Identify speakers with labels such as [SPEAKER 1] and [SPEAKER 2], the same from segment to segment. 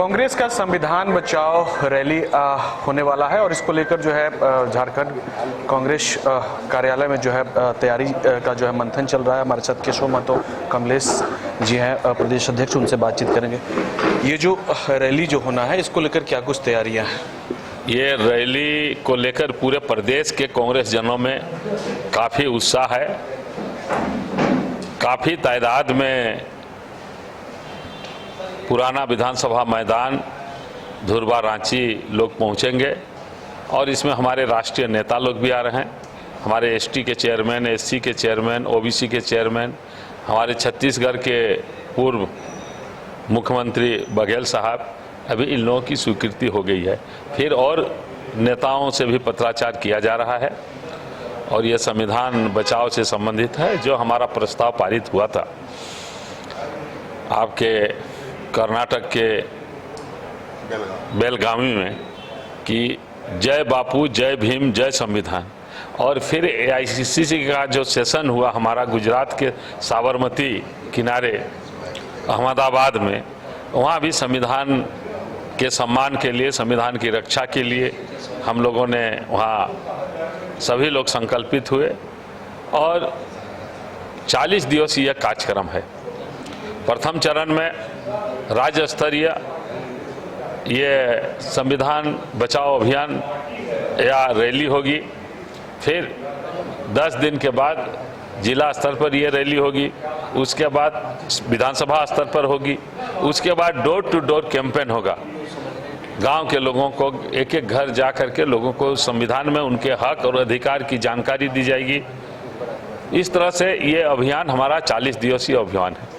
[SPEAKER 1] कांग्रेस का संविधान बचाओ रैली होने वाला है और इसको लेकर जो है झारखंड कांग्रेस कार्यालय में जो है तैयारी का जो है मंथन चल रहा है। हमारे साथ केशव महतो कमलेश जी हैं प्रदेश अध्यक्ष, उनसे बातचीत करेंगे। ये जो रैली जो होना है इसको लेकर क्या कुछ तैयारियां हैं?
[SPEAKER 2] ये रैली को लेकर पूरे प्रदेश के कांग्रेस जनों में काफ़ी उत्साह है। काफ़ी तादाद में पुराना विधानसभा मैदान धुरबा रांची लोग पहुंचेंगे और इसमें हमारे राष्ट्रीय नेता लोग भी आ रहे हैं। हमारे एसटी के चेयरमैन, एससी के चेयरमैन, ओबीसी के चेयरमैन, हमारे छत्तीसगढ़ के पूर्व मुख्यमंत्री बघेल साहब, अभी इन लोगों की स्वीकृति हो गई है। फिर और नेताओं से भी पत्राचार किया जा रहा है और ये संविधान बचाव से संबंधित है। जो हमारा प्रस्ताव पारित हुआ था आपके कर्नाटक के बेलगावी में कि जय बापू, जय भीम, जय संविधान, और फिर एआईसीसी का जो सेशन हुआ हमारा गुजरात के साबरमती किनारे अहमदाबाद में, वहाँ भी संविधान के सम्मान के लिए, संविधान की रक्षा के लिए हम लोगों ने वहाँ सभी लोग संकल्पित हुए और 40 दिवसीय कार्यक्रम है। प्रथम चरण में राज्य स्तरीय ये संविधान बचाओ अभियान या रैली होगी। फिर 10 दिन के बाद जिला स्तर पर ये रैली होगी, उसके बाद विधानसभा स्तर पर होगी, उसके बाद डोर टू डोर कैंपेन होगा। गांव के लोगों को एक एक घर जा कर के लोगों को संविधान में उनके हक और अधिकार की जानकारी दी जाएगी। इस तरह से ये अभियान हमारा 40 दिवसीय अभियान है।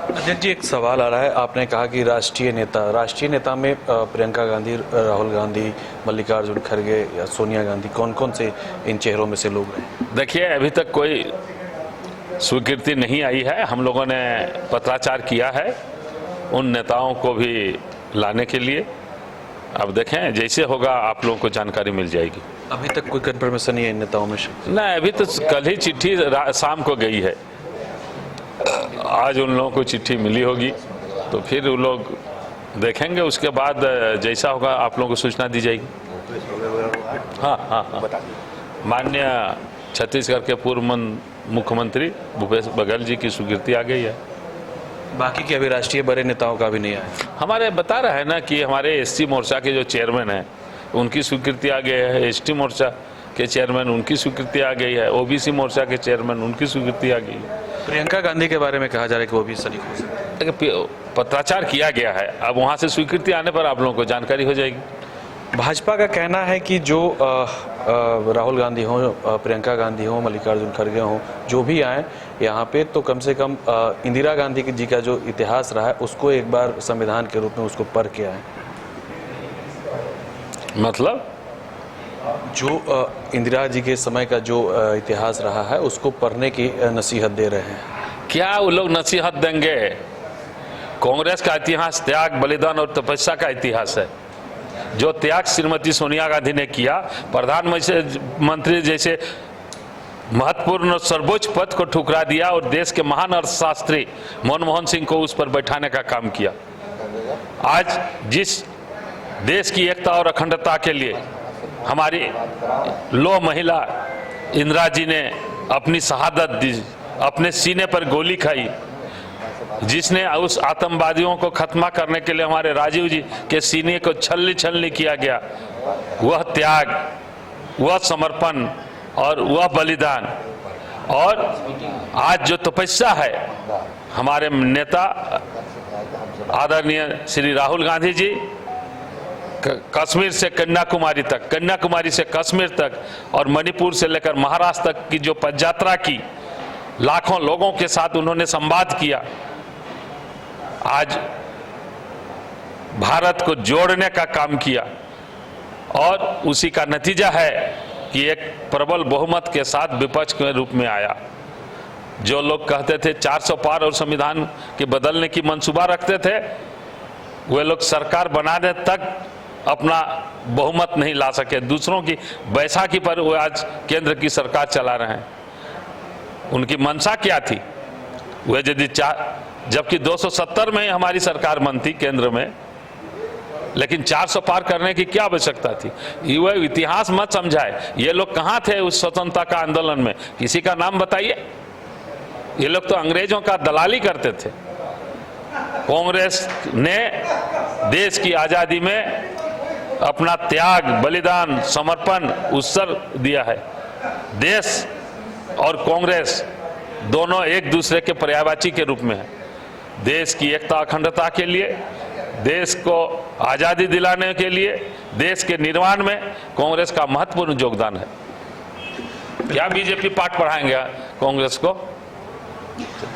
[SPEAKER 1] अध्यक्ष जी, एक सवाल आ रहा है। आपने कहा कि राष्ट्रीय नेता में प्रियंका गांधी, राहुल गांधी, मल्लिकार्जुन खड़गे या सोनिया गांधी, कौन कौन से इन चेहरों में से लोग हैं?
[SPEAKER 2] देखिए, अभी तक कोई स्वीकृति नहीं आई है। हम लोगों ने पत्राचार किया है उन नेताओं को भी लाने के लिए। अब देखें, जैसे होगा आप लोगों को जानकारी मिल जाएगी।
[SPEAKER 1] अभी तक कोई कंफर्मेशन नहीं है इन नेताओं में से?
[SPEAKER 2] नहीं, अभी तो कल ही चिट्ठी शाम को गई है। आज उन लोगों को चिट्ठी मिली होगी तो फिर वो लोग देखेंगे, उसके बाद जैसा होगा आप लोगों को सूचना दी जाएगी। हाँ। माननीय छत्तीसगढ़ के पूर्व मुख्यमंत्री भूपेश बघेल जी की स्वीकृति आ गई है।
[SPEAKER 1] बाकी के अभी राष्ट्रीय बड़े नेताओं का भी नहीं आया?
[SPEAKER 2] हमारे बता रहे हैं ना कि हमारे एससी मोर्चा के जो चेयरमैन हैं उनकी स्वीकृति आ गई है, एसटी मोर्चा के चेयरमैन उनकी स्वीकृति आ गई है, ओबीसी मोर्चा के चेयरमैन उनकी स्वीकृति आ गई है।
[SPEAKER 1] प्रियंका गांधी के बारे में कहा जा रहा है कि वो भी शरीक हो सकते हैं।
[SPEAKER 2] पत्राचार किया गया है, अब वहाँ से स्वीकृति आने पर आप लोगों को जानकारी हो जाएगी।
[SPEAKER 1] भाजपा का कहना है कि जो राहुल गांधी हों, प्रियंका गांधी हों, मल्लिकार्जुन खड़गे हों, जो भी आए यहाँ पे, तो कम से कम इंदिरा गांधी जी का जो इतिहास रहा है उसको एक बार संविधान के रूप में उसको पढ़ के आए।
[SPEAKER 2] मतलब
[SPEAKER 1] जो इंदिरा जी के समय का जो इतिहास रहा है उसको पढ़ने की नसीहत दे रहे हैं।
[SPEAKER 2] क्या वो लोग नसीहत देंगे? कांग्रेस का इतिहास त्याग, बलिदान और तपस्या का इतिहास है। जो त्याग श्रीमती सोनिया गांधी ने किया, प्रधानमंत्री जैसे महत्वपूर्ण सर्वोच्च पद को ठुकरा दिया और देश के महान अर्थशास्त्री मनमोहन सिंह को उस पर बैठाने का काम किया। आज जिस देश की एकता और अखंडता के लिए हमारी लौह महिला इंदिरा जी ने अपनी शहादत दी, अपने सीने पर गोली खाई, जिसने उस आतंकवादियों को खत्मा करने के लिए हमारे राजीव जी के सीने को छलनी किया गया, वह त्याग, वह समर्पण और वह बलिदान, और आज जो तपस्या है हमारे नेता आदरणीय श्री राहुल गांधी जी, कश्मीर से कन्याकुमारी तक, कन्याकुमारी से कश्मीर तक और मणिपुर से लेकर महाराष्ट्र तक की जो पदयात्रा की, लाखों लोगों के साथ उन्होंने संवाद किया, आज भारत को जोड़ने का काम किया और उसी का नतीजा है कि एक प्रबल बहुमत के साथ विपक्ष के रूप में आया। जो लोग कहते थे 400 पार और संविधान के बदलने की मंसूबा रखते थे, वे लोग सरकार बनाने तक अपना बहुमत नहीं ला सके। दूसरों की बैसाखी पर वो आज केंद्र की सरकार चला रहे हैं। उनकी मंशा क्या थी? वे यदि जबकि 270 में ही हमारी सरकार बनती केंद्र में, लेकिन 400 पार करने की क्या आवश्यकता थी? ये इतिहास मत समझाए। ये लोग कहाँ थे उस स्वतंत्रता का आंदोलन में? किसी का नाम बताइए। ये लोग तो अंग्रेजों का दलाली करते थे। कांग्रेस ने देश की आज़ादी में अपना त्याग, बलिदान, समर्पण, उत्सर्ग दिया है। देश और कांग्रेस दोनों एक दूसरे के पर्यायवाची के रूप में है। देश की एकता अखंडता के लिए, देश को आज़ादी दिलाने के लिए, देश के निर्माण में कांग्रेस का महत्वपूर्ण योगदान है। क्या बीजेपी पाठ पढ़ाएंगे कांग्रेस को?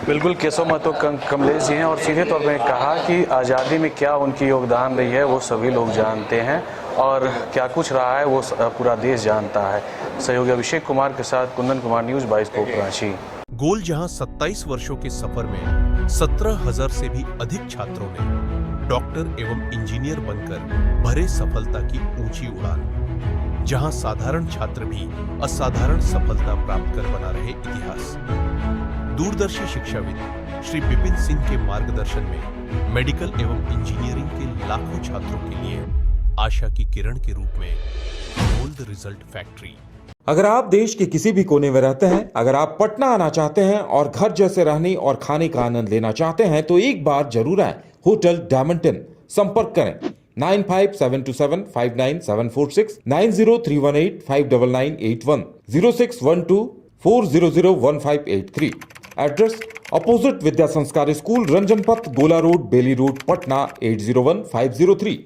[SPEAKER 1] बिल्कुल, केशव महतो कमलेश जी हैं और सीधे तौर पर कहा कि आज़ादी में क्या उनकी योगदान रही है वो सभी लोग जानते हैं और क्या कुछ रहा है वो पूरा देश जानता है। सहयोगी अभिषेक कुमार के साथ कुंदन कुमार, न्यूज़ 22 कराची।
[SPEAKER 3] गोल जहां 27 वर्षों के सफर में 17,000 से भी अधिक छात्रों ने डॉक्टर एवं इंजीनियर बनकर भरे सफलता की ऊंची उड़ान, जहां साधारण छात्र भी असाधारण सफलता प्राप्त कर बना रहे इतिहास। दूरदर्शी शिक्षाविद श्री विपिन सिंह के मार्गदर्शन में मेडिकल एवं इंजीनियरिंग के लाखों छात्रों के लिए आशा की किरण के रूप में गोल्ड रिजल्ट फैक्ट्री।
[SPEAKER 4] अगर आप देश के किसी भी कोने में रहते हैं, अगर आप पटना आना चाहते हैं और घर जैसे रहने और खाने का आनंद लेना चाहते हैं तो एक बार जरूर आए होटल डायमंटन। संपर्क करें 9572759746, 9031859981, 0612400158 एड्रेस अपोजिट विद्या संस्कार स्कूल, रंजन पथ, गोला रोड, बेली रोड, पटना 801503।